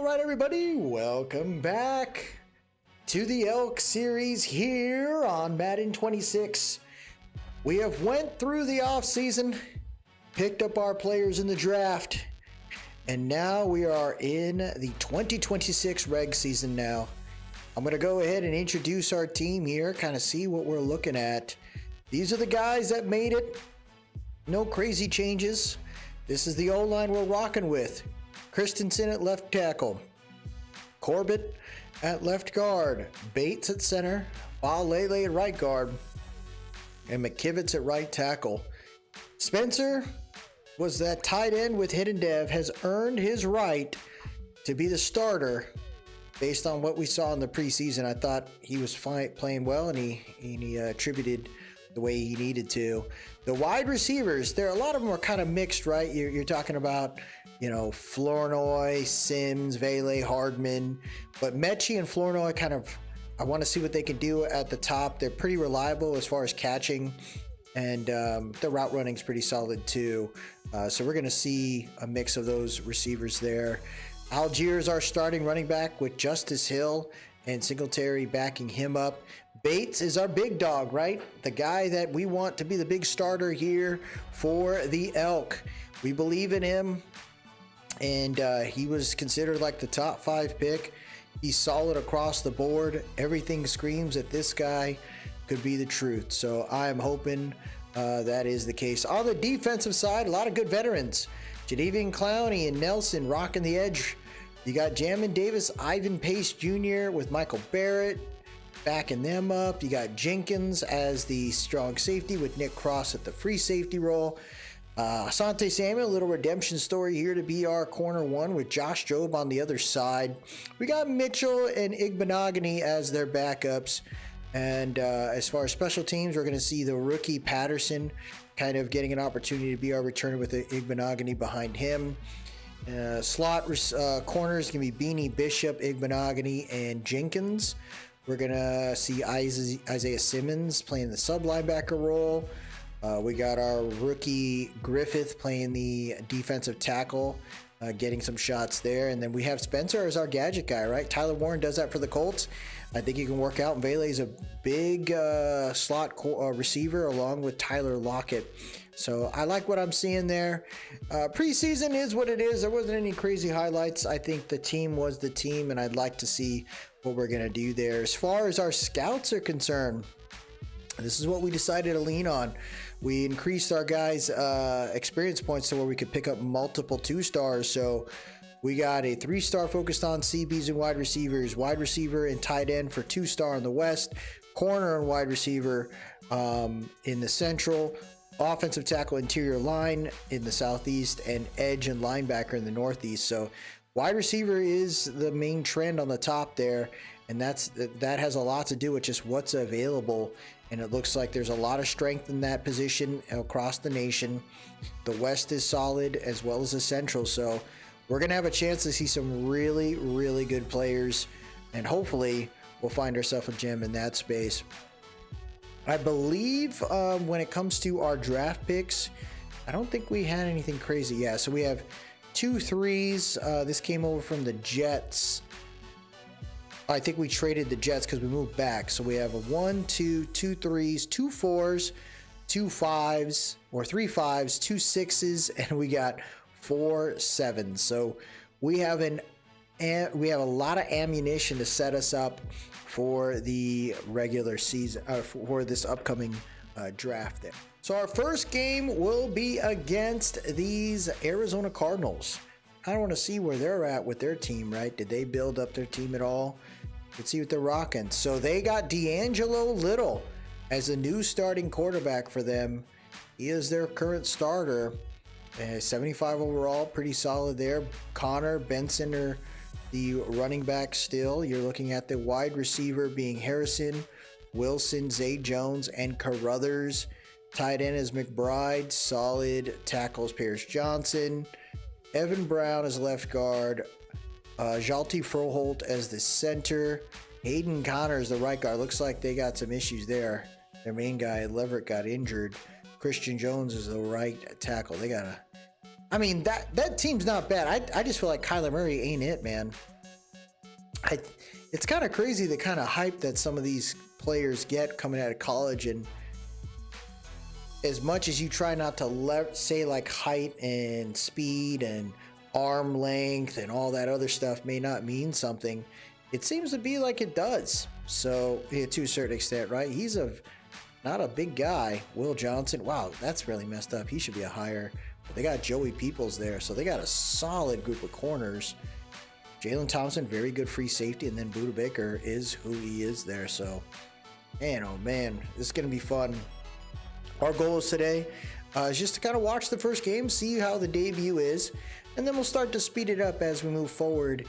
right, everybody, welcome back to the Elk series here on Madden 26. We have went through the offseason, picked up our players in the draft, and now we are in the 2026 reg season now. I'm going to go ahead and introduce our team here, kind of see what we're looking at. These are the guys that made it. No crazy changes. This is the O-line we're rocking with. Christensen at left tackle, Corbett at left guard, Bates at center, Lele at right guard, and McKivitz at right tackle. Spencer was that tight end with Hidden Dev, has earned his right to be the starter based on what we saw in the preseason. I thought he was fine, playing well, and he attributed the way he needed to. The wide receivers, a lot of them are kind of mixed, right? You're talking about, Flournoy, Sims, Vele, Hardman, but Mechie and Flournoy I want to see what they can do at the top. They're pretty reliable as far as catching, and the route running is pretty solid too. So we're going to see a mix of those receivers there. Algier is our starting running back with Justice Hill and Singletary backing him up. Bates is our big dog, right? The guy that we want to be the big starter here for the Elk. We believe in him, and he was considered like the top 5 pick. He's solid across the board. Everything screams that this guy could be the truth. So I'm hoping that is the case. On the defensive side, a lot of good veterans. Jadeveon Clowney and Nelson rocking the edge. You got Jamin Davis, Ivan Pace Jr. with Michael Barrett backing them up. You got Jenkins as the strong safety with Nick Cross at the free safety role. Asante Samuel, a little redemption story here to be our corner one with Josh Jobe on the other side. We got Mitchell and Igbenogany as their backups. And as far as special teams, we're going to see the rookie Patterson kind of getting an opportunity to be our returner with the Igbenogany behind him. Slot corners can be Beanie, Bishop, Igbenogany, and Jenkins. We're going to see Isaiah Simmons playing the sub linebacker role. We got our rookie Griffith playing the defensive tackle, getting some shots there. And then we have Spencer as our gadget guy, right? Tyler Warren does that for the Colts. I think he can work out. And Vele's a big slot receiver along with Tyler Lockett. So I like what I'm seeing there. Preseason is what it is. There wasn't any crazy highlights. I think the team was the team, and I'd like to see what we're going to do there. As far as our scouts are concerned, this is what we decided to lean on. We increased our guys' experience points to where we could pick up multiple 2-stars. So we got a 3-star focused on CBs and wide receivers, wide receiver and tight end for 2-star in the West, corner and wide receiver in the Central, offensive tackle interior line in the Southeast, and edge and linebacker in the Northeast. So wide receiver is the main trend on the top there, and that has a lot to do with just what's available. And it looks like there's a lot of strength in that position across the nation. The West is solid as well as the Central. So we're going to have a chance to see some really, really good players. And hopefully we'll find ourselves a gem in that space. I believe when it comes to our draft picks, I don't think we had anything crazy. Yeah, so we have 2 3s. This came over from the Jets. I think we traded the Jets because we moved back. So we have a 1, 2, 2 3s, 2 4s, 2 5s, or 3 5s, 2 6s, and we got 4 7s. So we have a lot of ammunition to set us up for the regular season, for this upcoming draft there. So our first game will be against these Arizona Cardinals. I want to see where they're at with their team, right? Did they build up their team at all? Let's see what they're rocking. So they got D'Angelo Little as the new starting quarterback for them. He is their current starter. 75 overall, pretty solid there. Connor, Benson are the running back still. You're looking at the wide receiver being Harrison, Wilson, Zay Jones, and Carruthers. Tight end is McBride. Solid tackles, Pierce Johnson. Evan Brown as left guard. Jalti Froholt as the center. Hayden Connor is the right guard. Looks like they got some issues there. Their main guy, Leverett, got injured. Christian Jones is the right tackle. They got a I mean, that team's not bad. I just feel like Kyler Murray ain't it, man. It's kind of crazy the kind of hype that some of these players get coming out of college, and as much as you try not to say like height and speed and arm length and all that other stuff may not mean something, it seems to be like it does. So yeah, to a certain extent, right? He's not a big guy. Will Johnson, wow, that's really messed up. He should be a higher. But they got Joey Peoples there, so they got a solid group of corners. Jalen Thompson, very good free safety, and then Budda Baker is who he is there. So, man, oh man, this is going to be fun. Our goal is today is just to kind of watch the first game, see how the debut is, and then we'll start to speed it up as we move forward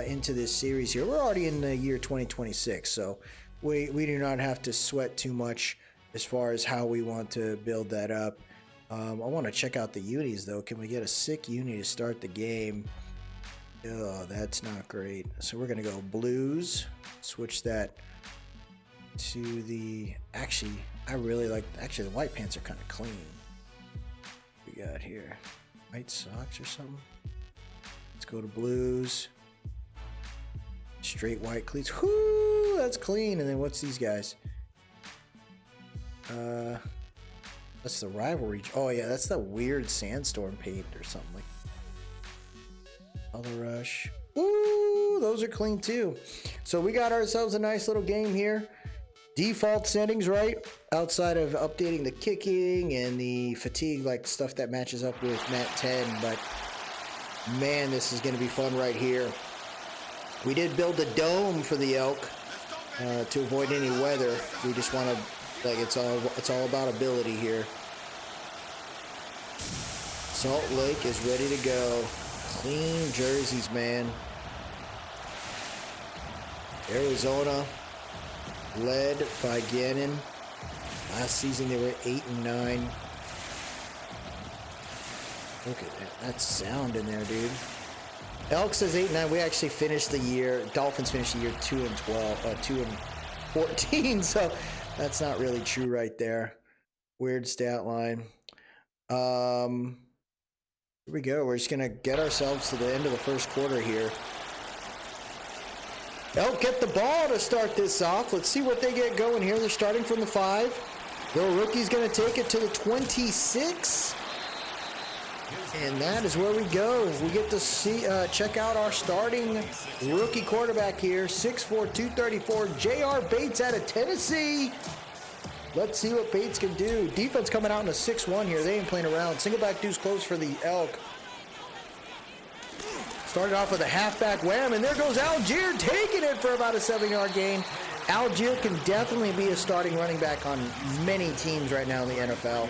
into this series here. We're already in the year 2026, so we do not have to sweat too much as far as how we want to build that up. I want to check out the unis, though. Can we get a sick uni to start the game? Oh, that's not great. So we're going to go blues. Switch that to the... Actually, I really like... Actually, the white pants are kind of clean. What we got here? White socks or something? Let's go to blues. Straight white cleats. Whoo! That's clean. And then what's these guys? That's the rivalry. Oh yeah, that's the weird sandstorm paint or something like. Color rush. Ooh, those are clean too. So we got ourselves a nice little game here. Default settings, right? Outside of updating the kicking and the fatigue, like stuff that matches up with Mat 10. But man, this is going to be fun right here. We did build a dome for the Elk to avoid any weather. We just want to. Like it's all about ability here. Salt Lake is ready to go. Clean jerseys, man. Arizona, led by Gannon. Last season they were 8-9. Look at that. That's sound in there, dude. Elk says 8-9. We actually finished the year. Dolphins finished the year 2-12, 2-14. So. That's not really true right there. Weird stat line. Here we go. We're just going to get ourselves to the end of the first quarter here. Elk get the ball to start this off. Let's see what they get going here. They're starting from the 5. The rookie's going to take it to the 26. And that is where we go. We get to see check out our starting rookie quarterback here, 6'4", 234, J.R. Bates out of Tennessee. Let's see what Bates can do. Defense coming out in a 6-1 here. They ain't playing around. Single back deuce close for the Elk. Started off with a halfback wham, and there goes Algier taking it for about a 7-yard gain. Algier can definitely be a starting running back on many teams right now in the NFL.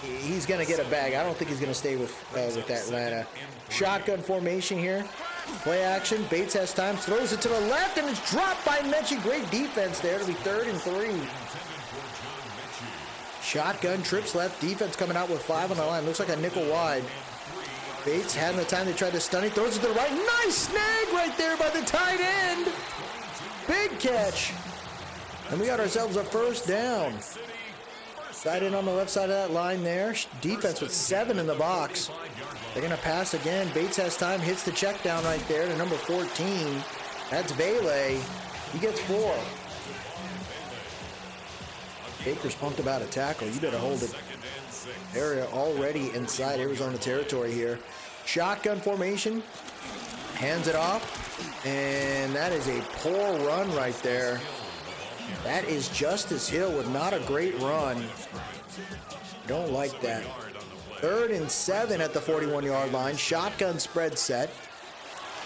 He's going to get a bag. I don't think he's going to stay with Atlanta. Shotgun formation here. Play action. Bates has time. Throws it to the left, and it's dropped by Mechie. Great defense there. It'll be 3rd and 3. Shotgun, trips left. Defense coming out with 5 on the line. Looks like a nickel wide. Bates having the time. They tried to stun it. Throws it to the right. Nice snag right there by the tight end. Big catch. And we got ourselves a first down. Tight end on the left side of that line there. Defense with 7 in the box. They're going to pass again. Bates has time. Hits the check down right there to number 14. That's Vele. He gets 4. Baker's pumped about a tackle. You better hold it. Area already inside Arizona territory here. Shotgun formation. Hands it off. And that is a poor run right there. That is Justice Hill with not a great run. Don't like that. 3rd and 7 at the 41-yard line. Shotgun spread set.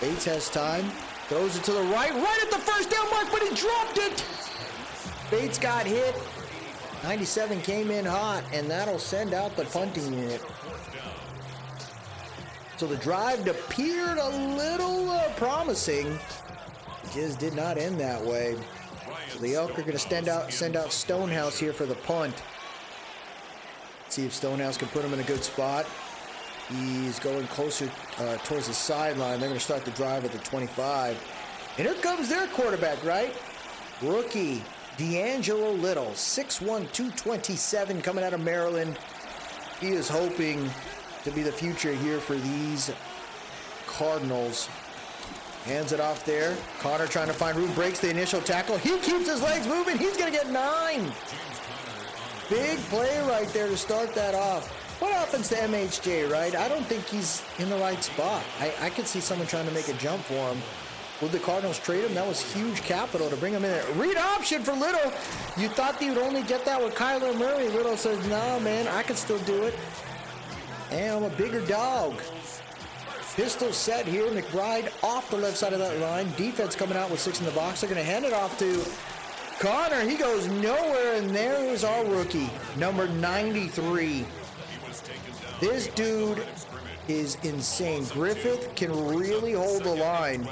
Bates has time. Throws it to the right at the first down mark, but he dropped it. Bates got hit. 97 came in hot, and that'll send out the punting unit. So the drive appeared a little promising. Just did not end that way. So the Elk are going to send out Stonehouse here for the punt. Let's see if Stonehouse can put him in a good spot. He's going closer towards the sideline. They're going to start the drive at the 25. And here comes their quarterback, right? Rookie D'Angelo Little, 6'1", 227, coming out of Maryland. He is hoping to be the future here for these Cardinals. Hands it off there. Connor trying to find room, breaks the initial tackle. He keeps his legs moving. He's going to get 9. Big play right there to start that off. What happens to MHJ, right? I don't think he's in the right spot. I could see someone trying to make a jump for him. Would the Cardinals trade him? That was huge capital to bring him in there. Read option for Little. You thought you would only get that with Kyler Murray. Little says, no, man, I can still do it. And I'm a bigger dog. Pistol set here. McBride off the left side of that line. Defense coming out with 6 in the box. They're going to hand it off to Connor. He goes nowhere, and there is our rookie, number 93. This dude is insane. Griffith can really hold the line,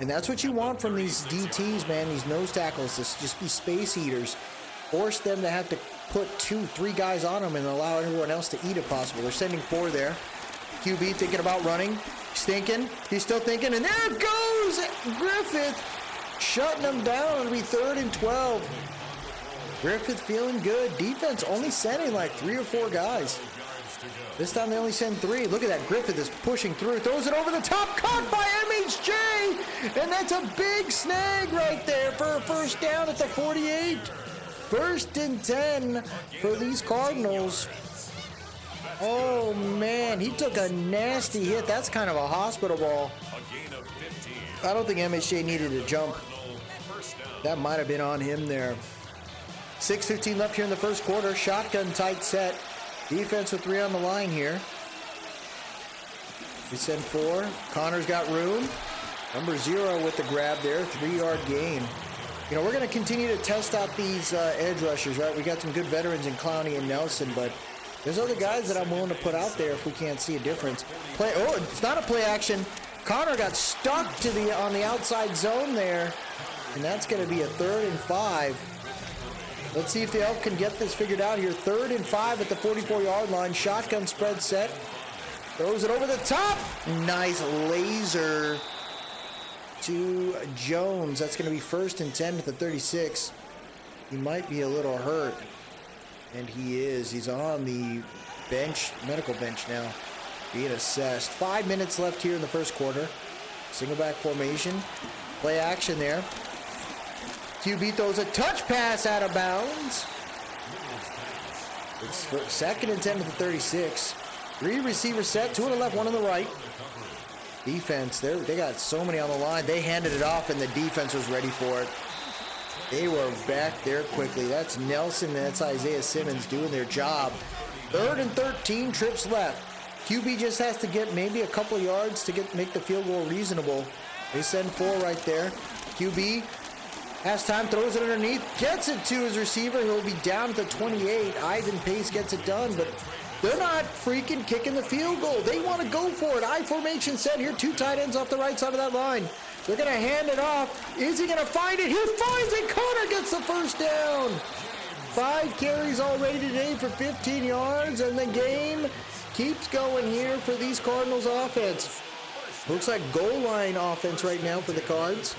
and that's what you want from these DTs, man, these nose tackles, to just be space eaters. Force them to have to put 2-3 guys on them and allow everyone else to eat if possible. They're sending 4 there. QB thinking about running. He's thinking. He's still thinking. And there it goes! Griffith shutting them down. It'll be 3rd and 12. Griffith feeling good. Defense only sending like 3 or 4 guys. This time they only send 3. Look at that. Griffith is pushing through. Throws it over the top. Caught by MHJ. And that's a big snag right there for a first down at the 48. 1st and 10 for these Cardinals. Oh, man. He took a nasty hit. That's kind of a hospital ball. I don't think MHJ needed a jump. That might have been on him there. 6:15 left here in the first quarter. Shotgun tight set. Defense with 3 on the line here. We send 4. Connor's got room. Number 0 with the grab there. 3-yard gain. You know, we're going to continue to test out these edge rushers, right? We got some good veterans in Clowney and Nelson, but there's other guys that I'm willing to put out there if we can't see a difference. It's not a play action. Connor got stuck on the outside zone there, and that's going to be a 3rd and 5. Let's see if the Elk can get this figured out here. 3rd and 5 at the 44-yard line. Shotgun spread set. Throws it over the top. Nice laser to Jones. That's going to be 1st and 10 at the 36. He might be a little hurt. And he is. He's on the bench, medical bench now, being assessed. 5 minutes left here in the first quarter. Single back formation. Play action there. QB throws a touch pass out of bounds. It's 2nd and 10 to the 36. 3 receivers set, 2 on the left, 1 on the right. Defense, they got so many on the line. They handed it off, and the defense was ready for it. They were back there quickly. That's Nelson and that's Isaiah Simmons doing their job. 3rd and 13, trips left. QB just has to get maybe a couple yards to make the field goal reasonable. They send 4 right there. QB has time, throws it underneath, gets it to his receiver. He'll be down at the 28. Ivan Pace gets it done, but they're not freaking kicking the field goal. They want to go for it. I formation set here. 2 tight ends off the right side of that line. They're going to hand it off. Is he going to find it? He finds it. Connor gets the first down. 5 carries already today for 15 yards, and the game keeps going here for these Cardinals offense. Looks like goal line offense right now for the Cards.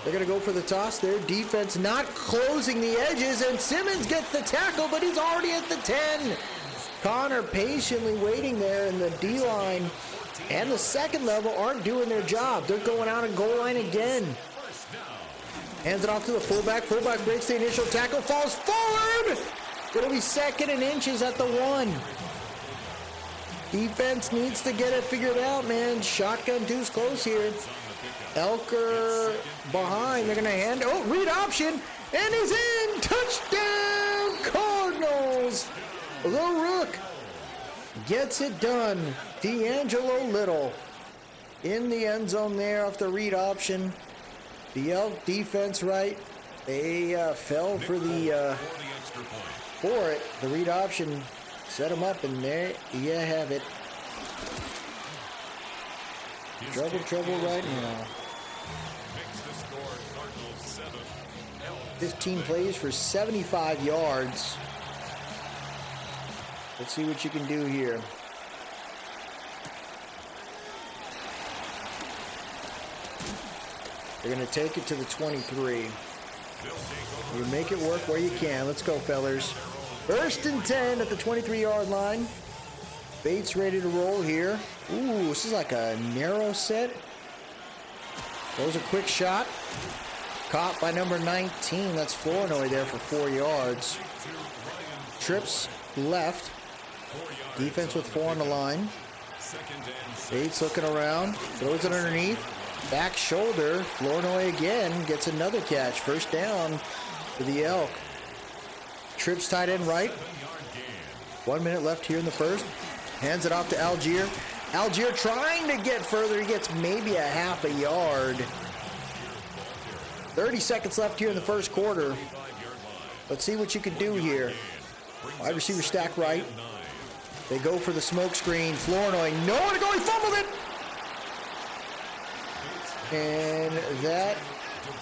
They're going to go for the toss there. Defense not closing the edges, and Simmons gets the tackle, but he's already at the 10. Connor patiently waiting there, and the D-line and the second level aren't doing their job. They're going out and goal line again. Hands it off to the fullback. Fullback breaks the initial tackle, falls forward. It'll be 2nd and inches at the 1. Defense needs to get it figured out, man. Shotgun two's close here. Elker behind. They're going to hand. Oh, read option. And he's in. Touchdown, Cardinals. The Rook gets it done. D'Angelo Little in the end zone there off the read option. The Elk defense, right? They fell for the read option. Set them up, and there you have it. Trouble right now. 15 plays for 75 yards. Let's see what you can do here. They're going to take it to the 23. You make it work where you can. Let's go, fellers. 1st and 10 at the 23-yard line. Bates ready to roll here. Ooh, this is like a narrow set. Throws a quick shot. Caught by number 19. That's Flournoy there for 4 yards. Trips left. Defense with 4 on the line. Bates looking around. Throws it underneath. Back shoulder. Flournoy again gets another catch. First down for the Elk. Trips tight end right. 1 minute left here in the first. Hands it off to Algier. Algier trying to get further. He gets maybe a half a yard. 30 seconds left here in the first quarter. Let's see what you can do here. Wide receiver stack right. They go for the smoke screen. Flournoy, nowhere to go. He fumbled it. And that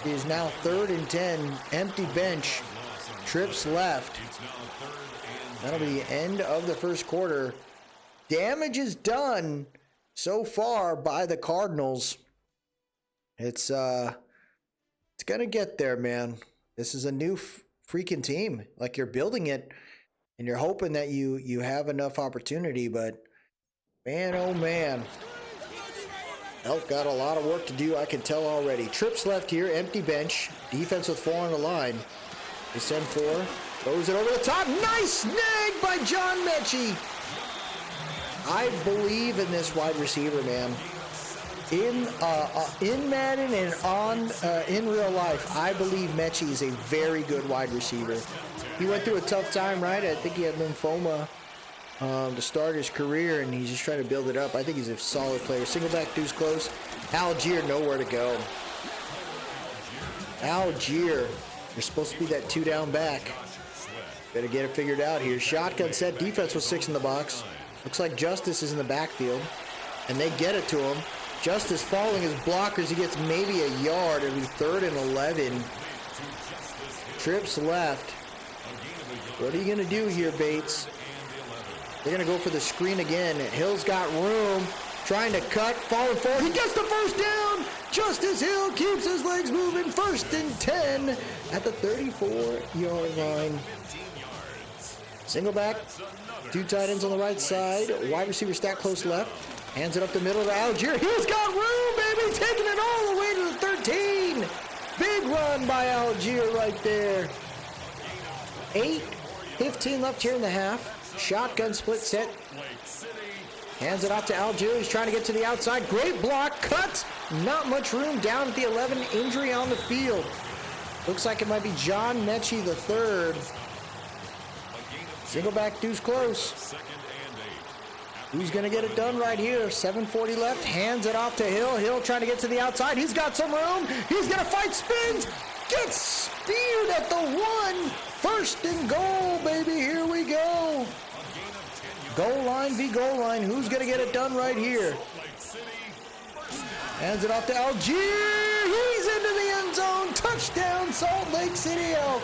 is now 3rd and 10. Empty bench. Trips left. That'll be the end of the first quarter. Damage is done so far by the Cardinals. It's gonna get there, man. This is a new freaking team. Like, you're building it and you're hoping that you have enough opportunity, but man, oh man. Elk got a lot of work to do, I can tell already. Trips left here, empty bench. Defense with 4 on the line. They send 4. Throws it over the top. Nice snag by John Mechie. I believe in this wide receiver, man. In Madden and in real life, I believe Mechie is a very good wide receiver. He went through a tough time, right? I think he had lymphoma to start his career, and he's just trying to build it up. I think he's a solid player. Single back deuce close. Algier, nowhere to go. Algier, you're supposed to be that 2-down back. Better get it figured out here. Shotgun set. Defense with 6 in the box. Looks like Justice is in the backfield, and they get it to him. Justice following his blockers. He gets maybe a yard. It'll be 3rd and 11. Trips left. What are you going to do here, Bates? They're going to go for the screen again. Hill's got room. Trying to cut. Falling forward. He gets the first down. Justice Hill keeps his legs moving. 1st and 10 at the 34-yard line. Single back. 2 tight ends on the right side. Wide receiver stack close left. Hands it up the middle to Algier. He's got room, baby. Taking it all the way to the 13. Big run by Algier right there. 8:15 left here in the half. Shotgun split set. Hands it off to Algier. He's trying to get to the outside. Great block. Cut. Not much room down at the 11. Injury on the field. Looks like it might be John Mechie the third. Single back deuce close. Who's going to get it done right here? 7:40 left. Hands it off to Hill. Hill trying to get to the outside. He's got some room. He's going to fight. Spins. Gets speared at the 1. 1st and goal, baby. Here we go. Goal line v. goal line. Who's going to get it done right here? Hands it off to Algier. He's into the end zone. Touchdown, Salt Lake City Elk.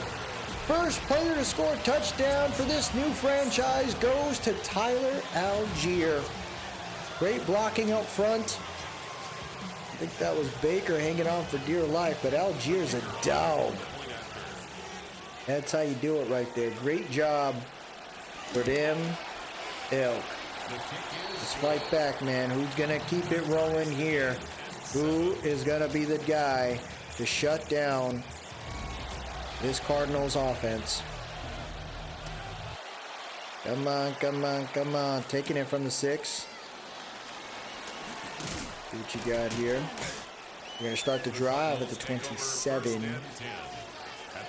First player to score a touchdown for this new franchise goes to Tyler Algier. Great blocking up front. I think that was Baker hanging on for dear life, but Algier's a dog. That's how you do it right there. Great job for them Elk. Let's fight back, man. Who's going to keep it rolling here? Who is going to be the guy to shut down this Cardinals offense? Come on, come on, come on. Taking it from the 6. See what you got here. We're going to start the drive at the 27.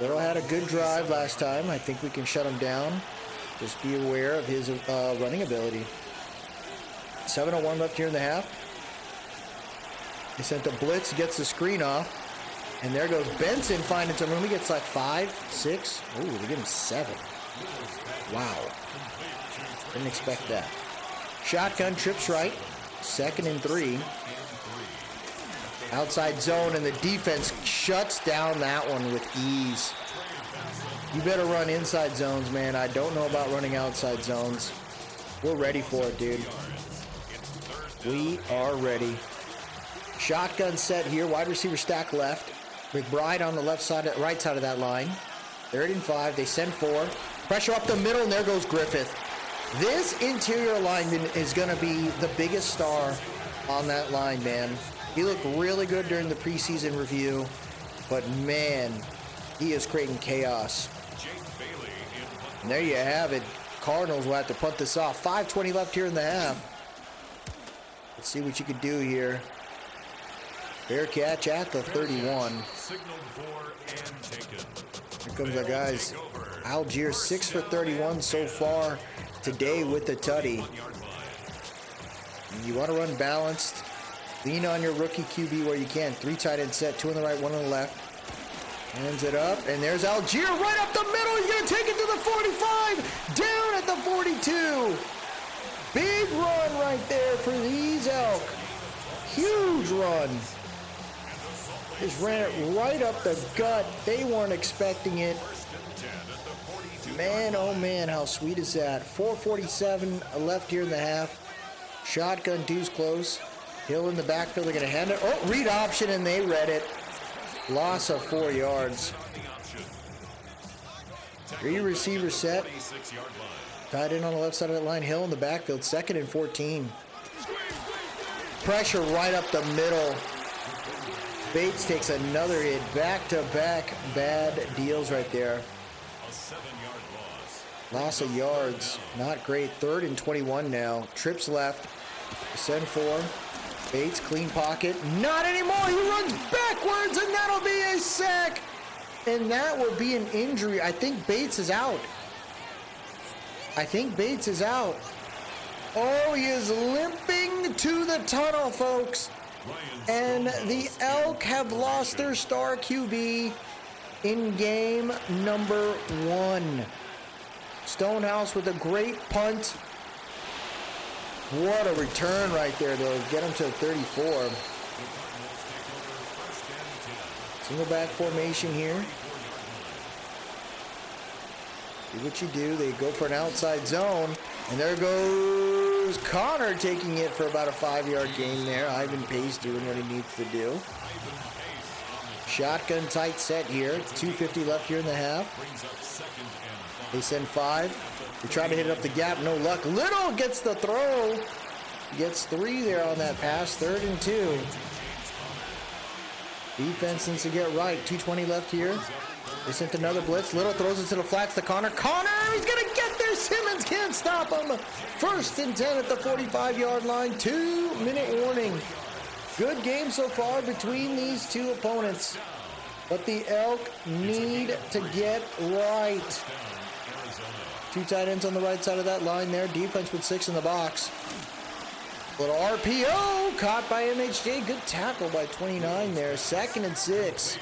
Little had a good drive last time. I think we can shut him down. Just be aware of his running ability. 7:01 left here in the half. He sent the blitz, gets the screen off. And there goes Benson finding some room. He gets like 5, 6. Ooh, they give him 7. Wow. Didn't expect that. Shotgun trips right. 2nd and 3. Outside zone, and the defense shuts down that one with ease. You better run inside zones, man. I don't know about running outside zones. We're ready for it, dude. We are ready. Shotgun set here. Wide receiver stack left. McBride on the left side, right side of that line. 3rd and 5. They send 4. Pressure up the middle, and there goes Griffith. This interior lineman is going to be the biggest star on that line, man. He looked really good during the preseason review, but man, he is creating chaos. And there you have it. Cardinals will have to punt this off. 5:20 left here in the half. Let's see what you can do here. Fair catch at the 31. Here comes our guys. Algier 6 for 31 so far today with the tutty. And you want to run balanced. Lean on your rookie QB where you can. 3 tight end set, 2 on the right, 1 on the left. Hands it up, and there's Algier right up the middle. He's going to take it to the 45, down at the 42. Big run right there for these Elk. Huge run. Just ran it right up the gut. They weren't expecting it. Man, oh man, how sweet is that? 4:47 left here in the half. Shotgun deuce close. Hill in the backfield. They're going to hand it. Oh, read option, and they read it. Loss of 4 yards. 3 receivers set. Tied in on the left side of that line. Hill in the backfield. 2nd and 14. Pressure right up the middle. Bates takes another hit. Back-to-back bad deals right there. Loss of yards. Not great. 3rd and 21 now. Trips left. Send 4. Bates, clean pocket. Not anymore. He runs backwards, and that'll be a sack. And that will be an injury. I think Bates is out. Oh, he is limping to the tunnel, folks. And the Elk have lost their star QB in game number 1. Stonehouse with a great punt. What a return right there, though. Get him to the 34. Single back formation here. See what you do. They go for an outside zone. And there goes Connor taking it for about a 5-yard gain there. Ivan Pace doing what he needs to do. Shotgun tight set here. 2:50 left here in the half. They send 5. They try to hit it up the gap. No luck. Little gets the throw. Gets 3 there on that pass. 3rd and 2. Defense needs to get right. 2:20 left here. They sent another blitz. Little throws it to the flats to Connor. Connor, he's going to get there. Simmons can't stop him. 1st and 10 at the 45-yard line. 2-minute warning. Good game so far between these two opponents. But the Elk need to get right. 2 tight ends on the right side of that line there. Defense with 6 in the box. Little RPO caught by MHJ. Good tackle by 29 there. 2nd and 6.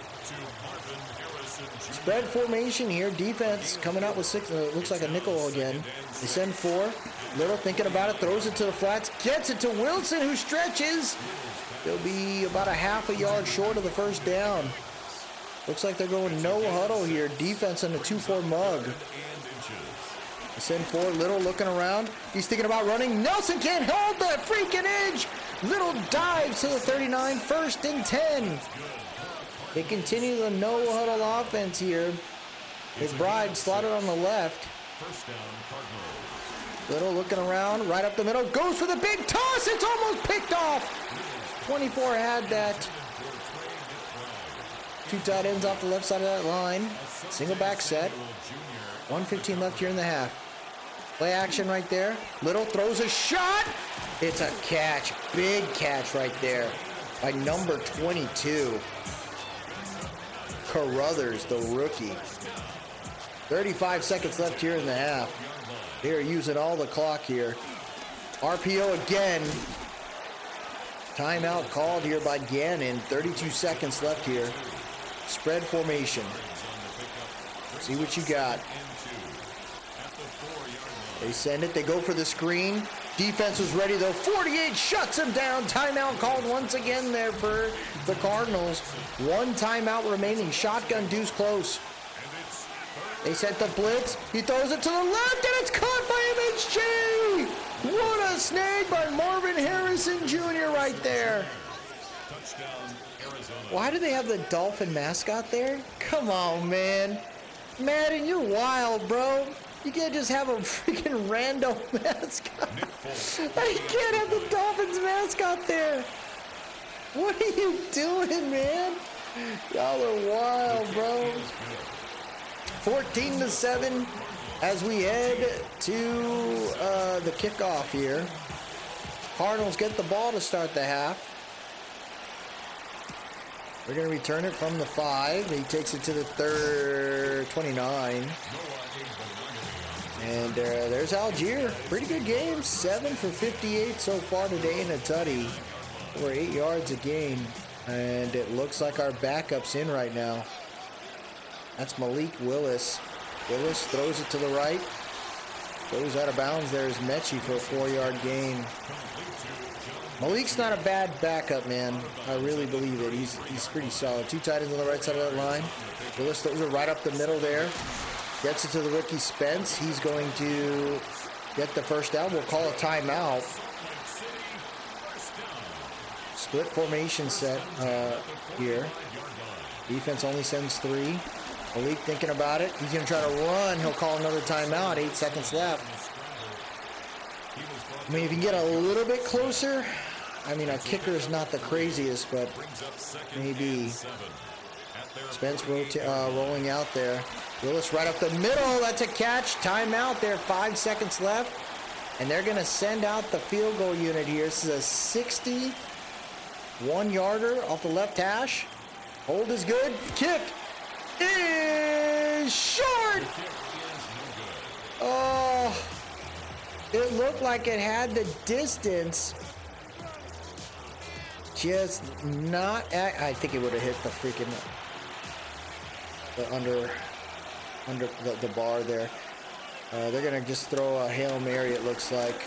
Spread formation here. Defense coming out with 6. Looks like a nickel again. They send 4. Little thinking about it. Throws it to the flats. Gets it to Wilson, who stretches. They'll be about a half a yard short of the 1st down. Looks like they're going no huddle here. Defense in a 2-4 mug. They send 4. Little looking around. He's thinking about running. Nelson can't hold the freaking edge. Little dives to the 39. 1st and 10. They continue the no huddle offense here. McBride slotted on the left. Little looking around. Right up the middle. Goes for the big toss. It's almost picked off. 24 had that. 2 tight ends off the left side of that line. Single back set. 1:15 left here in the half. Play action right there. Little throws a shot. It's a catch. Big catch right there by number 22. Carruthers, the rookie. 35 seconds left here in the half. They are using all the clock here. RPO again. Timeout called here by Gannon. 32 seconds left here. Spread formation. See what you got. They send it. They go for the screen. Defense was ready, though. 48 shuts him down. Timeout called once again there for the Cardinals. 1 timeout remaining. Shotgun deuce close. They sent the blitz. He throws it to the left, and it's caught by MHJ. What a snag by Marvin Harrison Jr. right there. Why do they have the Dolphin mascot there? Come on, man. Madden, you're wild, bro. You can't just have a freaking random mascot. You can't have the Dolphins mascot there. What are you doing, man? Y'all are wild, bro. 14-7 as we head to the kickoff here. Cardinals get the ball to start the half. We're going to return it from the 5. He takes it to the 29. And there's Algier. Pretty good game. 7 for 58 so far today in a tutty. Over 8 yards a game. And it looks like our backup's in right now. That's Malik Willis. Willis throws it to the right. Goes out of bounds. There's Mechie for a 4-yard gain. Malik's not a bad backup, man. I really believe it. He's pretty solid. 2 tight ends on the right side of that line. Willis throws it right up the middle there. Gets it to the rookie Spence. He's going to get the first down. We'll call a timeout. Split formation set here. Defense only sends 3. Malik thinking about it. He's going to try to run. He'll call another timeout. 8 seconds left. I mean, if you can get a little bit closer, I mean, our kicker is not the craziest, but maybe. Spence rolling out there. Willis right up the middle. That's a catch. Timeout there. 5 seconds left. And they're going to send out the field goal unit here. This is a 61-yarder off the left hash. Hold is good. Kick is short. Oh, it looked like it had the distance. Just not. I think it would have hit the freaking under the bar there. They're gonna just throw a Hail Mary. It looks like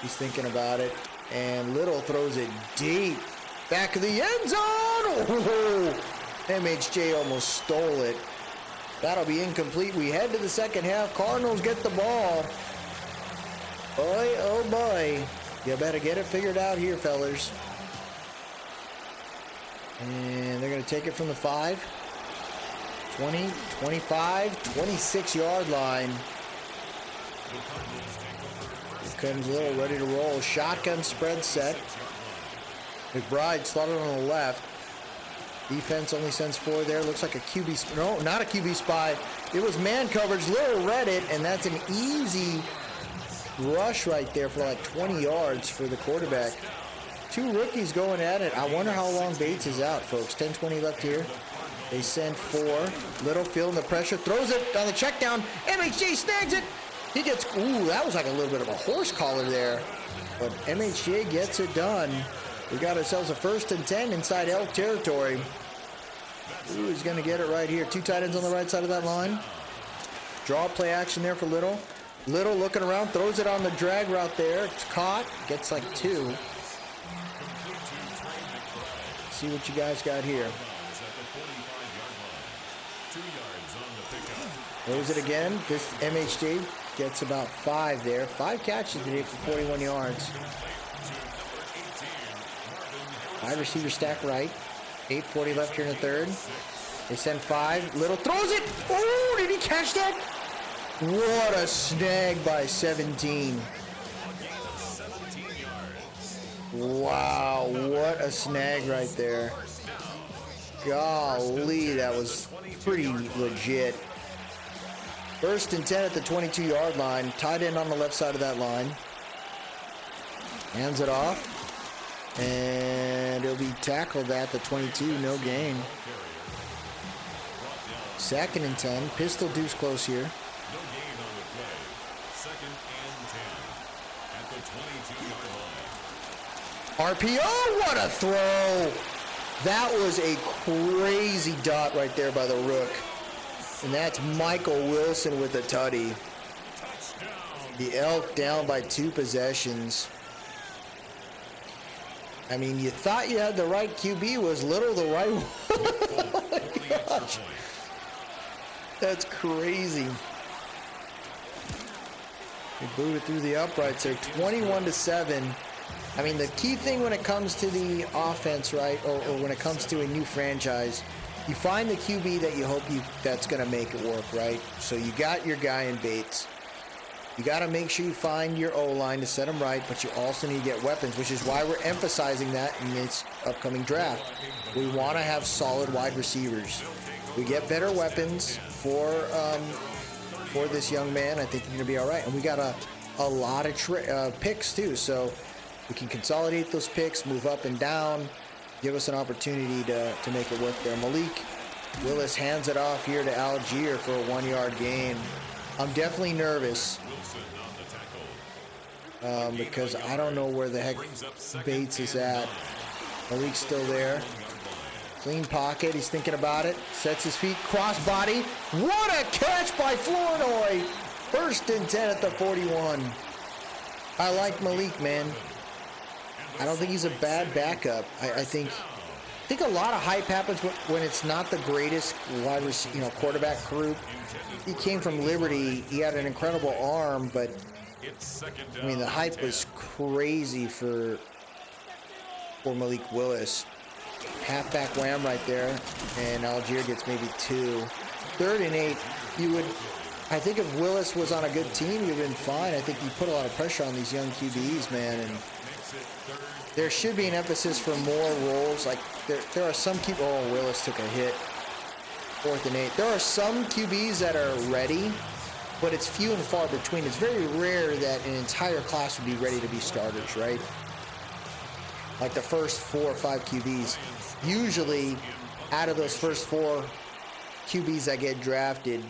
he's thinking about it, and Little throws it deep back of the end zone. Oh, MHJ almost stole it. That'll be incomplete. We head to the second half. Cardinals get the ball. Boy, oh boy. You better get it figured out here, fellers. And they're going to take it from the 5. 20, 25, 26-yard line. Here comes Little ready to roll. Shotgun spread set. McBride slotted on the left. Defense only sends 4 there. Looks like a QB. No, not a QB spy. It was man coverage. Little read it, and that's an easy rush right there for like 20 yards for the quarterback. 2 rookies going at it. I wonder how long Bates is out, folks. 10-20 left here. They send 4. Little feeling the pressure. Throws it on the check down. MHJ snags it. He gets, ooh, that was like a little bit of a horse collar there. But MHJ gets it done. We got ourselves a 1st and 10 inside Elk territory. Ooh, he's going to get it right here. 2 tight ends on the right side of that line. Draw play action there for Little. Little looking around, throws it on the drag route there. It's caught. Gets like 2. See what you guys got here. Throws it again. This MHJ gets about 5 there. 5 catches today for 41 yards. 5 receiver stack right. 8:40 left here in the 3rd. They send 5. Little throws it. Oh, did he catch that? What a snag by 17. Wow, what a snag right there. Golly, that was pretty legit. 1st and 10 at the 22-yard line. Tight end on the left side of that line. Hands it off. And it'll be tackled at the 22. No gain. 2nd and 10. Pistol deuce close here. RPO, what a throw. That was a crazy dot right there by the rook. And that's Michael Wilson with a tutty. The Elk down by 2 possessions. I mean, you thought you had the right QB. Was Little the right one? Oh my gosh. That's crazy. They booted through the uprights there. 21-7. I mean, the key thing when it comes to the offense, right, or when it comes to a new franchise, you find the QB that you hope that's going to make it work, right? So you got your guy in Bates. You got to make sure you find your O-line to set them right, but you also need to get weapons, which is why we're emphasizing that in this upcoming draft. We want to have solid wide receivers. We get better weapons for this young man. I think he's going to be all right. And we got a lot of picks too, so we can consolidate those picks, move up and down, give us an opportunity to make it work there. Malik Willis hands it off here to Algier for a 1-yard gain. I'm definitely nervous because I don't know where the heck Bates is at. Malik's still there. Clean pocket. He's thinking about it. Sets his feet. Crossbody. What a catch by Flournoy. 1st and 10 at the 41. I like Malik, man. I don't think he's a bad backup. I think a lot of hype happens when it's not the greatest wide receiver, quarterback group. He came from Liberty. He had an incredible arm, but I mean the hype was crazy for Malik Willis. Halfback wham right there, and Algier gets maybe 2. 3rd and 8. I think if Willis was on a good team, he'd have been fine. I think he put a lot of pressure on these young QBs, man, and there should be an emphasis for more roles. Like there are some QBs. Oh, Willis took a hit. 4th and 8. There are some QBs that are ready, but it's few and far between. It's very rare that an entire class would be ready to be starters, right? Like the first 4 or 5 QBs. Usually, out of those first 4 QBs that get drafted,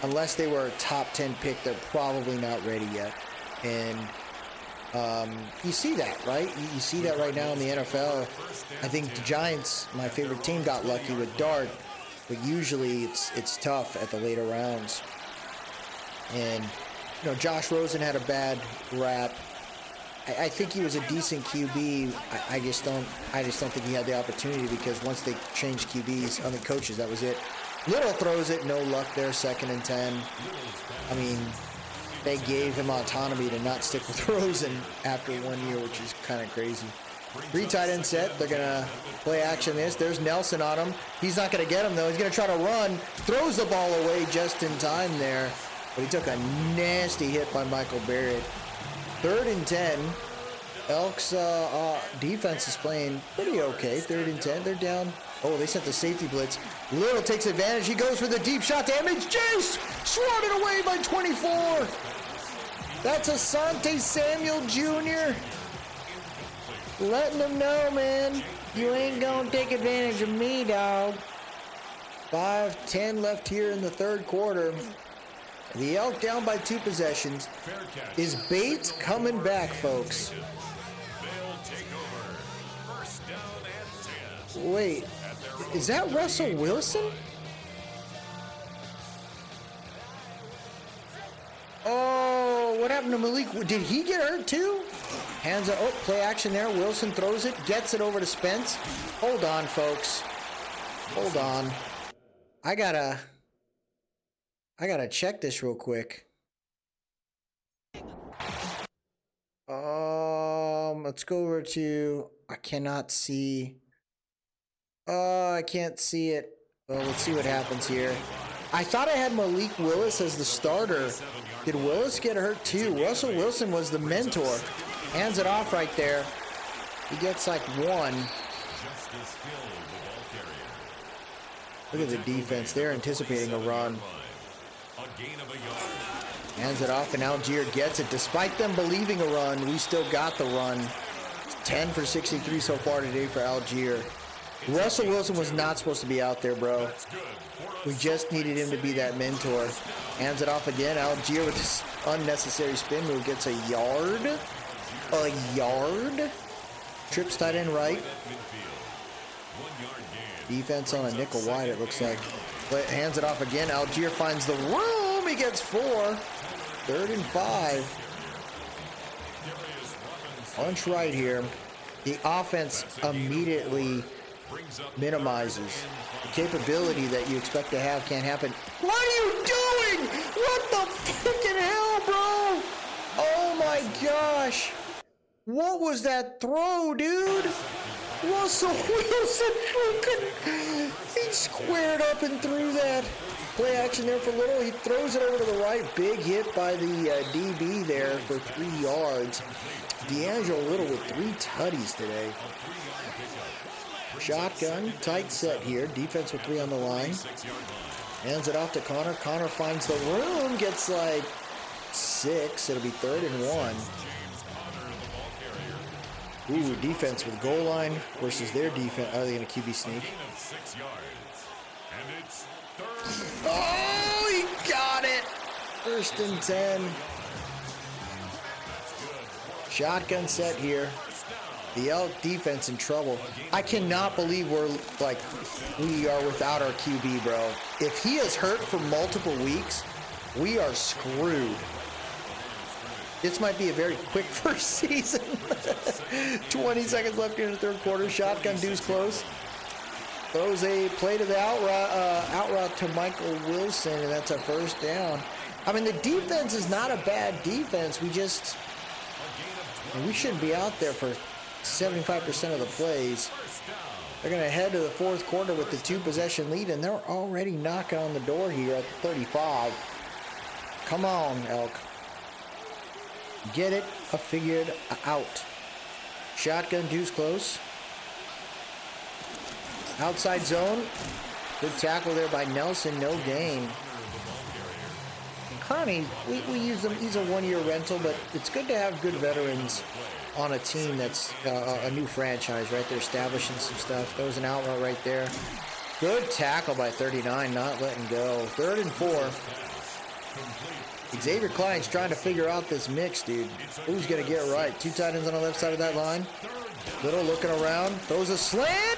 unless they were a top 10 pick, they're probably not ready yet. And you see that, right? You see that right now in the NFL. I think the Giants, my favorite team, got lucky with Dart, but usually it's tough at the later rounds. And Josh Rosen had a bad rap. I think he was a decent QB. I just don't think he had the opportunity because once they changed QBs, coaches, that was it. Little throws it, no luck there, 2nd and 10. I mean, they gave him autonomy to not stick with Rosen after 1 year, which is kind of crazy. 3 tight end set. They're going to play action this. There's Nelson on him. He's not going to get him, though. He's going to try to run. Throws the ball away just in time there. But he took a nasty hit by Michael Barrett. 3rd and 10. Elk's defense is playing pretty okay. 3rd and 10. They're down. Oh, they sent the safety blitz. Little takes advantage. He goes for the deep shot to Emmett. Jace swatted away by 24. That's Asante Samuel Jr. Letting them know, man, you ain't gonna take advantage of me, dog. 5:10 left here in the 3rd quarter. The Elk down by 2 possessions. Is Bates coming back, folks? Wait, is that Russell Wilson? Oh, what happened to Malik? Did he get hurt too? Hands up. Oh, play action there. Wilson throws it, gets it over to Spence. Hold on, folks. Hold on. I gotta check this real quick. Let's go over to. I cannot see. I can't see it. Well, let's see what happens here. I thought I had Malik Willis as the starter. Did Willis get hurt too? Russell Wilson was the mentor. Hands it off right there. He gets like 1. Look at the defense. They're anticipating a run. Hands it off, and Algier gets it. Despite them believing a run, we still got the run. 10 for 63 so far today for Algier. Russell Wilson was not supposed to be out there, bro. We just needed him to be that mentor. Hands it off again. Algier with this unnecessary spin move gets a yard. A yard. Trips tight end right. Defense on a nickel wide, it looks like. But hands it off again. Algier finds the room. He gets 4. 3rd and 5. Punch right here. The offense immediately minimizes. The capability that you expect to have can't happen. What are you doing? What the freaking hell, bro? Oh my gosh. What was that throw, dude? What Russell Wilson, he squared up and threw that. Play action there for Little. He throws it over to the right. Big hit by the DB there for 3 yards. D'Angelo Little with 3 tutties today. Shotgun, tight set here. Defense with 3 on the line. Hands it off to Connor. Connor finds the room, gets like 6. It'll be 3rd and 1. Ooh, defense with goal line versus their defense. Are they going to QB sneak? Oh, he got it! 1st and 10. Shotgun set here. The Elk defense in trouble. I cannot believe we are without our QB, bro. If he is hurt for multiple weeks, we are screwed. This might be a very quick first season. 20 seconds left here in the 3rd quarter. Shotgun deuce close. Throws a play to the out route to Michael Wilson, and that's a 1st down. I mean, the defense is not a bad defense. We shouldn't be out there for 75% of the plays. They're going to head to the 4th quarter with the 2-possession lead, and they're already knocking on the door here at the 35. Come on, Elk. Get it figured out. Shotgun deuce close. Outside zone. Good tackle there by Nelson. No gain. Connie, we use him. He's a 1-year rental, but it's good to have good veterans on a team that's a new franchise, right? They're establishing some stuff. There was an out route right there. Good tackle by 39, not letting go. 3rd and 4. Xavier Klein's trying to figure out this mix, dude. Who's going to get right? 2 tight ends on the left side of that line. Little looking around. Throws a slant.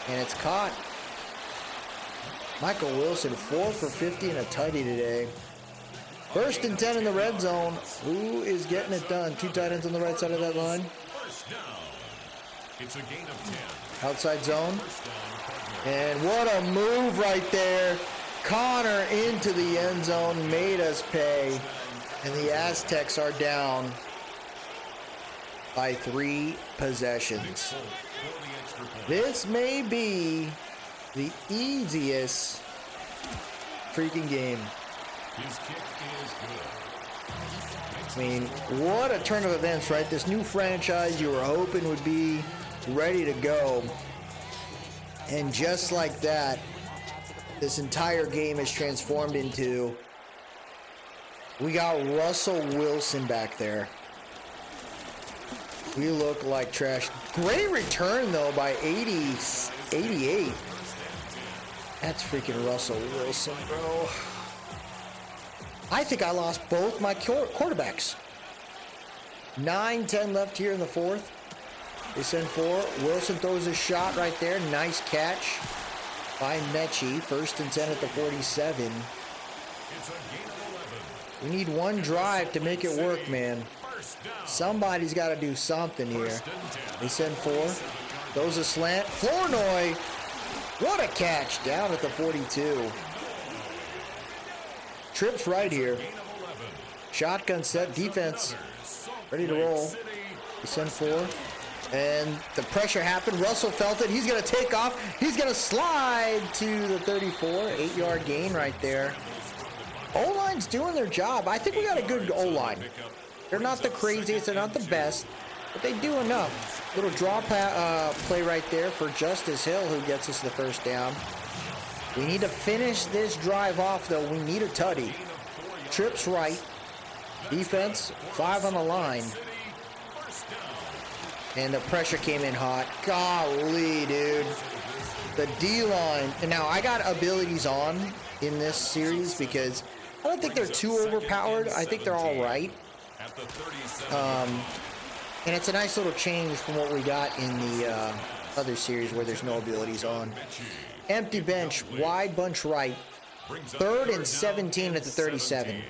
And it's caught. Michael Wilson, 4 for 50 and a tutty today. 1st and 10 in the red zone. Who is getting it done? 2 tight ends on the right side of that line. Outside zone. And what a move right there. Connor into the end zone, made us pay. And the Aztecs are down by 3 possessions. This may be the easiest freaking game. I mean, what a turn of events, right? This new franchise you were hoping would be ready to go. And just like that, this entire game is transformed into, we got Russell Wilson back there. We look like trash. Great return, though, by 88. That's freaking Russell Wilson, bro. I think I lost both my quarterbacks. 9-10 left here in the 4th. They send 4. Wilson throws a shot right there. Nice catch by Mechie. 1st and 10 at the 47. We need one drive to make it work, man. Somebody's got to do something here. They send 4. Throws a slant. Flournoy. What a catch. Down at the 42. Trips right here. Shotgun set. Defense ready to roll. They send 4. And the pressure happened. Russell felt it. He's going to take off. He's going to slide to the 34. 8-yard gain right there. O-line's doing their job. I think we got a good O-line. They're not the craziest. They're not the best. But they do enough. Little draw play right there for Justice Hill, who gets us the 1st down. We need to finish this drive off, though. We need a tutty. Trips right. Defense, 5 on the line. And the pressure came in hot. Golly, dude. The D-line. And now I got abilities on in this series because I don't think they're too overpowered. I think they're all right. And it's a nice little change from what we got in the other series where there's no abilities on. Empty bench, wide bunch right. 3rd and 17 at the 37.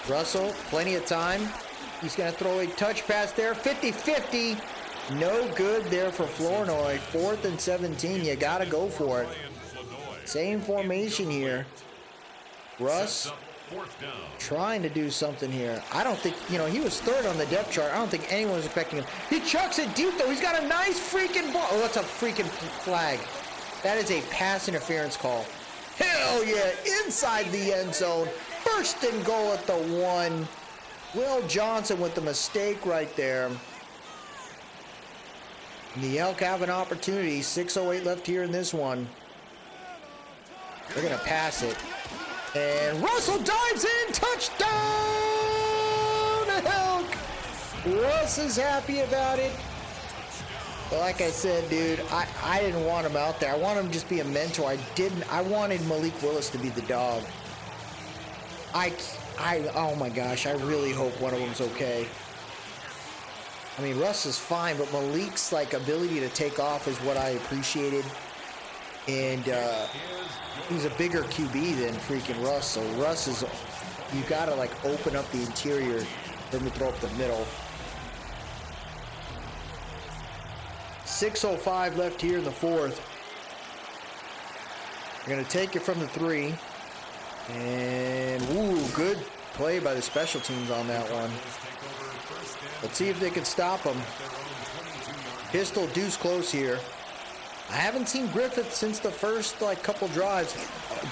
Russell, plenty of time. He's going to throw a touch pass there. 50-50. No good there for Flournoy. 4th and 17. You got to go for it. Same formation here. Russ Trying to do something here. I don't think, you know, he was third on the depth chart. I don't think anyone was expecting him. He chucks it deep, though. He's got a nice freaking ball. Oh, that's a freaking flag. That is a pass interference call. Hell yeah, inside the end zone. First and goal at the 1. Will Johnson with the mistake right there. And the Elk have an opportunity. 6:08 left here in this one. They're going to pass it. And Russell dives in. Touchdown, Elk. Russ is happy about it. But like I said, dude, I didn't want him out there. I wanted him to just be a mentor. I wanted Malik Willis to be the dog. Oh my gosh, I really hope one of them's okay. I mean, Russ is fine, but Malik's like ability to take off is what I appreciated. And he's a bigger QB than freaking Russ. So Russ is, you gotta like open up the interior for him to throw up the middle. 6:05 left here in the 4th. They're gonna take it from the 3. And, ooh, good play by the special teams on that one. Let's see if they can stop him. Pistol deuce close here. I haven't seen Griffith since the first, like, couple drives.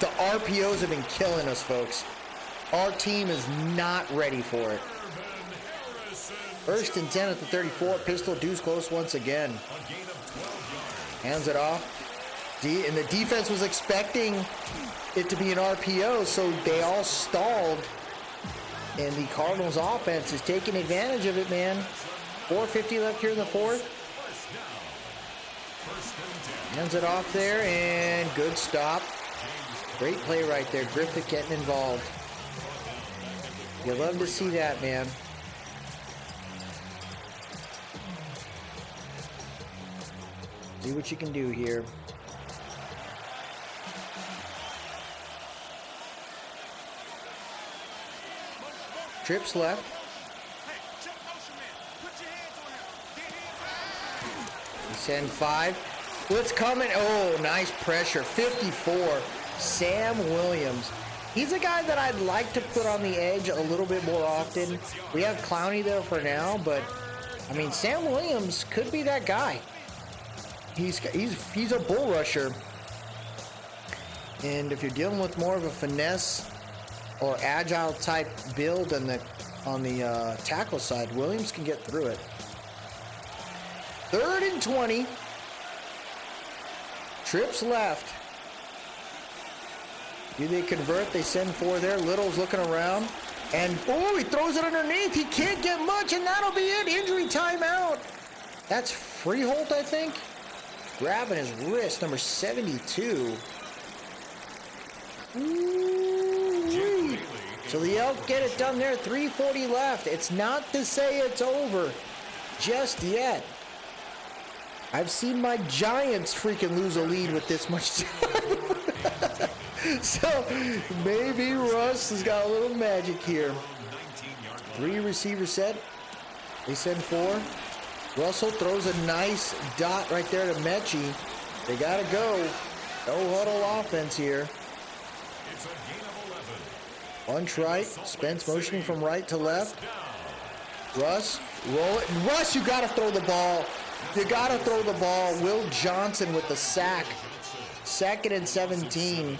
The RPOs have been killing us, folks. Our team is not ready for it. 1st and 10 at the 34. Pistol deuce close once again. Hands it off. And the defense was expecting it to be an RPO, so they all stalled. And the Cardinals offense is taking advantage of it, man. 4:50 left here in the 4th. Hands it off there, and good stop. Great play right there. Griffith getting involved. You love to see that, man. See what you can do here. Trips left. We send 5. Blitz coming. Oh, nice pressure. 54. Sam Williams. He's a guy that I'd like to put on the edge a little bit more often. We have Clowney there for now, but I mean, Sam Williams could be that guy. He's a bull rusher. And if you're dealing with more of a finesse or agile type build on the tackle side, Williams can get through it. 3rd and 20. Trips left. Do they convert? They send 4 there. Little's looking around. And, oh, he throws it underneath. He can't get much, and that'll be it. Injury timeout. That's Freeholt, I think. Grabbing his wrist, number 72. Ooh. So the Elk get it done there. 3:40 left. It's not to say it's over just yet. I've seen my Giants freaking lose a lead with this much time. So maybe Russ has got a little magic here. 3 receiver set. They send 4. Russell throws a nice dot right there to Mechie. They got to go. No huddle offense here. Bunch right. Spence motioning from right to left. Russ, roll it. Russ, you got to throw the ball. You got to throw the ball. Will Johnson with the sack. 2nd and 17.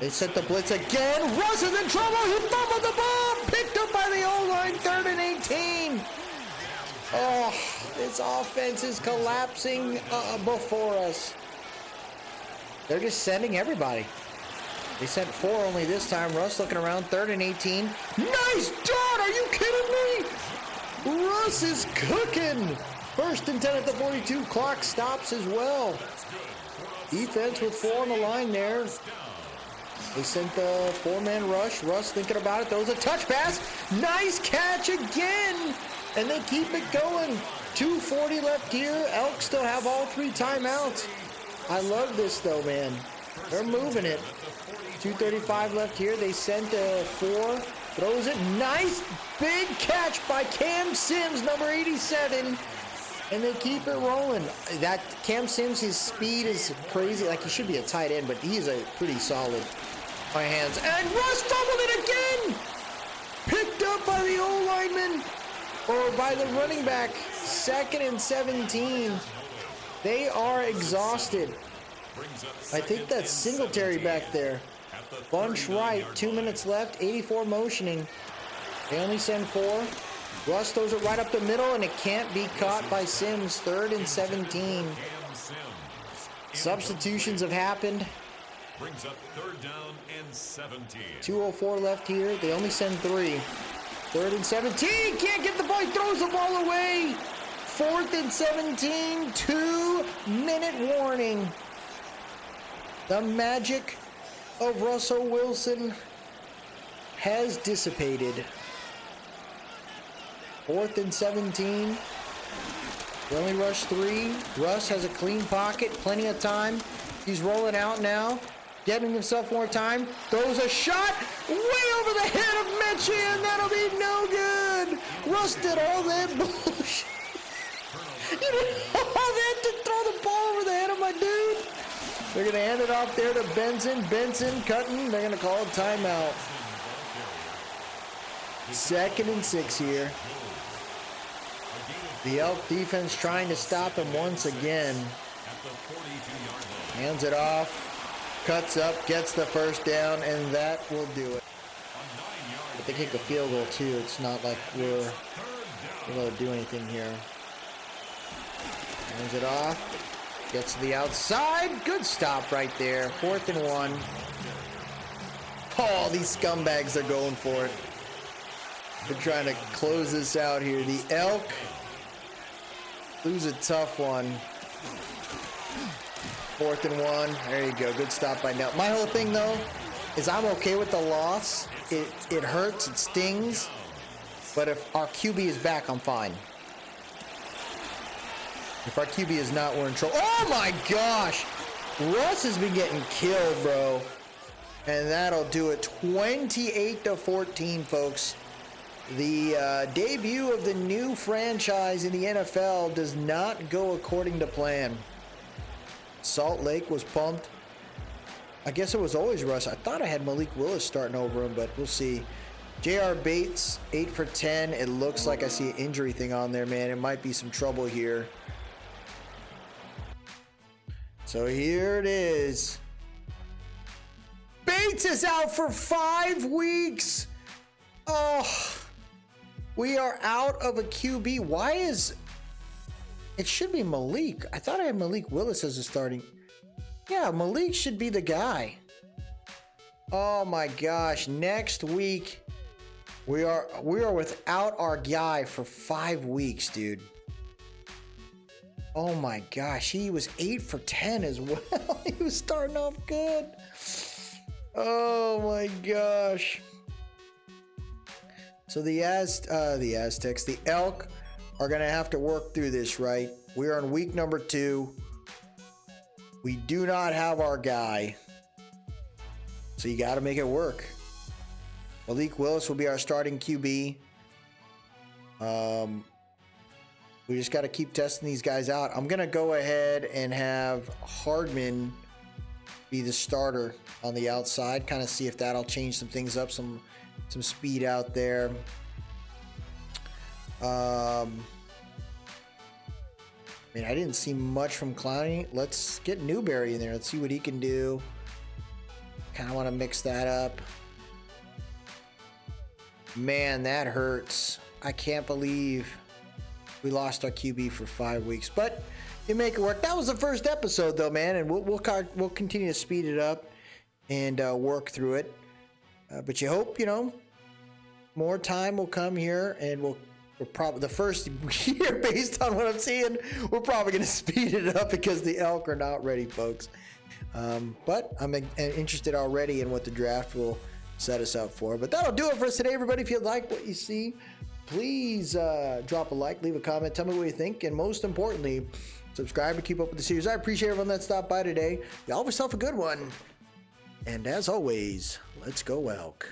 They set the blitz again. Russ is in trouble. He fumbled the ball. Picked up by the O-line. 3rd and 18. Oh, this offense is collapsing before us. They're just sending everybody. They sent 4 only this time. Russ looking around. 3rd and 18. Nice dot. Are you kidding me? Russ is cooking. 1st and 10 at the 42. Clock stops as well. Defense with 4 on the line there. They sent the 4-man rush. Russ thinking about it. Throws a touch pass. Nice catch again. And they keep it going. 2:40 left here. Elk still have all 3 timeouts. I love this though, man. They're moving it. 2:35 left here. They sent 4. Throws it. Nice big catch by Cam Sims, number 87. And they keep it rolling. That Cam Sims, his speed is crazy. Like, he should be a tight end, but he's a pretty solid My hands. And Russ fumbled it again! Picked up by the O-lineman. Or by the running back. 2nd and 17. They are exhausted. I think that's Singletary back there. Bunch right. 2 minutes left. 84 motioning. They only send 4. Russ throws it right up the middle, and it can't be caught by Sims. 3rd and 17. Substitutions have happened. Brings up 3rd down and 17. 2:04 left here. They only send 3. 3rd and 17. Can't get the ball. He throws the ball away. 4th and 17. 2-minute warning. The magic of Russell Wilson has dissipated. 4th and 17. They only rush 3. Russ has a clean pocket, plenty of time. He's rolling out now, getting himself more time. Throws a shot way over the head of Mechie, and that'll be no good. Russ did all that bullshit. He did all that to throw the ball over the head of my dude. They're going to hand it off there to Benson. Benson cutting. They're going to call a timeout. 2nd and 6 here. The Elk defense trying to stop him once again. Hands it off, cuts up, gets the first down, and that will do it. But they kick a field goal too. It's not like we're able to do anything here. Hands it off, gets to the outside. Good stop right there. 4th and 1. Oh, these scumbags are going for it. They're trying to close this out here. The Elk lose a tough one. 4th and 1. There you go. Good stop by Nell. My whole thing, though, is I'm okay with the loss. It hurts. It stings. But if our QB is back, I'm fine. If our QB is not, we're in trouble. Oh, my gosh. Russ has been getting killed, bro. And that'll do it. 28-14, folks. The debut of the new franchise in the NFL does not go according to plan. Salt Lake was pumped. I guess it was always Russ. I thought I had Malik Willis starting over him, but we'll see. J.R. Bates, 8 for 10. It looks like I see an injury thing on there, man. It might be some trouble here. So here it is. Bates is out for 5 weeks. Oh, we are out of a QB. Why is... It should be Malik. I thought I had Malik Willis as a starting. Yeah, Malik should be the guy. Oh my gosh. Next week, we are without our guy for 5 weeks, dude. Oh my gosh. He was 8 for 10 as well. He was starting off good. Oh my gosh. So the Aztecs, the Elk, are going to have to work through this, right? We are in week number 2. We do not have our guy. So you got to make it work. Malik Willis will be our starting QB. We just got to keep testing these guys out. I'm going to go ahead and have Hardman be the starter on the outside. Kind of see if that'll change some things up, some speed out there. I mean, I didn't see much from Clowney. Let's get Newberry in there. Let's see what he can do. Kind of want to mix that up. Man, that hurts. I can't believe we lost our QB for 5 weeks, but you make it work. That was the first episode, though, man, and we'll continue to speed it up and work through it. But you hope, more time will come here, and we're probably the first year, based on what I'm seeing, we're probably going to speed it up because the Elk are not ready, folks. But I'm interested already in what the draft will set us up for. But that'll do it for us today, everybody. If you like what you see, please drop a like, leave a comment, tell me what you think, and most importantly, subscribe to keep up with the series. I appreciate everyone that stopped by today. Y'all have yourself a good one. And as always, let's go Elk.